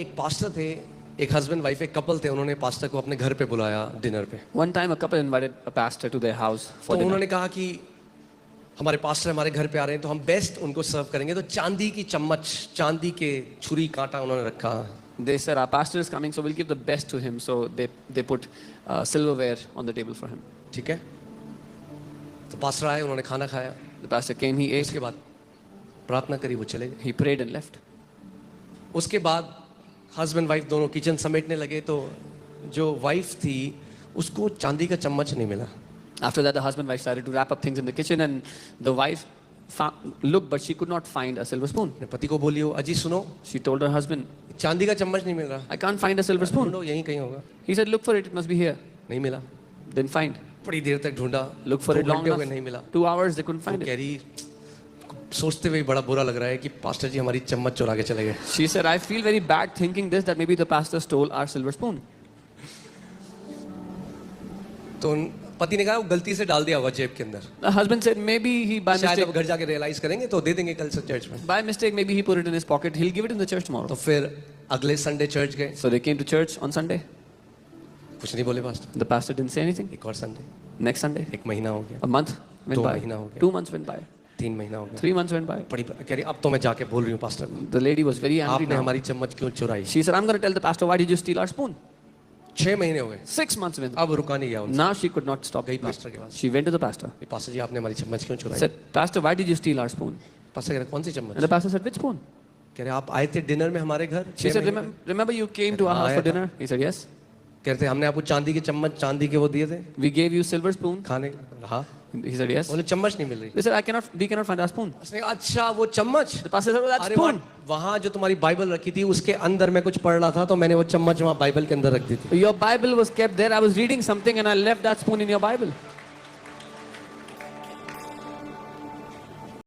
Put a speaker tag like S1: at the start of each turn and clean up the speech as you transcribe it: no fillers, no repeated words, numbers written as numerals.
S1: एक पास्टर थे, एक हस्बैंड वाइफ, एक कपल थे, उन्होंने पास्टर को अपने घर पे बुलाया डिनर पे।
S2: One time, a couple invited a pastor to their house for
S1: तो
S2: dinner.
S1: उन्होंने कहा कि हमारे पास्टर हमारे घर पे आ रहे हैं तो हम बेस्ट उनको सर्व करेंगे। तो चांदी की चम्मच, चांदी के छुरी कांटा उन्होंने रखा।
S2: They said, our pastor is coming, so we'll give the best to him. So they put silverware on the table for him.
S1: ठीक है, तो पास्टर आए, उन्होंने खाना खाया,
S2: The pastor came, he ate,
S1: उसके बाद प्रार्थना करी, वो चले गए।
S2: he prayed and left.
S1: उसके बाद हस्बैंड वाइफ दोनों किचन समेटने लगे तो जो वाइफ थी उसको चांदी का चम्मच नहीं मिला।
S2: After that, the husband and wife started to wrap up things in the kitchen, and the wife looked, but she could not find a silver spoon.
S1: अपने पति को बोली हो, अजी सुनो,
S2: She told her husband,
S1: चांदी का चम्मच नहीं मिल रहा,
S2: I can't find a silver spoon.
S1: ढूंढो, यहीं कहीं होगा।
S2: He said, look for it, it must be here.
S1: नहीं मिला।
S2: Didn't find.
S1: बड़ी देर तक ढूंढा,
S2: Look for it
S1: 2
S2: long
S1: घंटे हो गए,
S2: enough.
S1: नहीं मिला।
S2: 2 hours, they couldn't
S1: तो
S2: find
S1: कह
S2: it.
S1: रही, सोचते हुए बड़ा बुरा लग रहा है कि पास्टर जी हमारी चम्मच चुरा के चले गए।
S2: She said, I feel very bad thinking this, that maybe the pastor stole our silver spoon.
S1: तो पति ने कहा वो गलती से डाल दिया होगा जेब के अंदर,
S2: The husband said, maybe he by
S1: शायद
S2: mistake,
S1: अब घर जाके रियलाइज करेंगे तो दे देंगे कल से चर्च में।
S2: by mistake, maybe he put it in his pocket. He'll give it in the church
S1: तो
S2: tomorrow.
S1: फिर अगले संडे चर्च गए,
S2: So they came to church on Sunday.
S1: कुछ नहीं बोले pastor.
S2: The pastor didn't say anything.
S1: एक और Sunday,
S2: Next Sunday,
S1: एक महीना हो गया,
S2: a month went
S1: 2
S2: by.
S1: महीना हो गया,
S2: 2 months went by.
S1: 3 महीना हो गया,
S2: 3 months went by.
S1: बड़ी कह रही अब तो मैं जाके बोल रही हूँ पास्टर को,
S2: The lady was very angry
S1: आपने
S2: now.
S1: हमारी चम्मच क्यों चुराई।
S2: She said, I'm going to tell the pastor, why did you steal our spoon?
S1: 6 महीने हो गए,
S2: 6 months went.
S1: अब रुका नहीं गया उनसे।
S2: Now she could not stop.
S1: गई पास्टर के पास,
S2: She went to the pastor.
S1: Pastor ji आपने हमारी चम्मच क्यों चुराई।
S2: Said, Pastor, why did you steal our spoon?
S1: Pastor कह रहे कौन सी चम्मच।
S2: And the pastor said, which spoon?
S1: कह रहे आप आए थे डिनर में हमारे घर।
S2: She said, remember you came to our house for dinner? He said, yes.
S1: कहते हमने आपको चांदी के चम्मच, चांदी के वो दिए थे
S2: We gave you silver spoon.
S1: खाने। हाँ,
S2: He said, yes.
S1: बोले चम्मच नहीं मिल रही।
S2: They said, we cannot find our spoon.
S1: उसने कहा, अच्छा वो चम्मच।
S2: The pastor said, oh, that
S1: अरे
S2: spoon.
S1: वहाँ जो तुम्हारी बाइबल रखी थी उसके अंदर मैं कुछ पढ़ रहा था तो मैंने वो चम्मच वहाँ बाइबल के अंदर रख दी थी।
S2: Your Bible was kept there. I was reading something and I left that spoon in your Bible.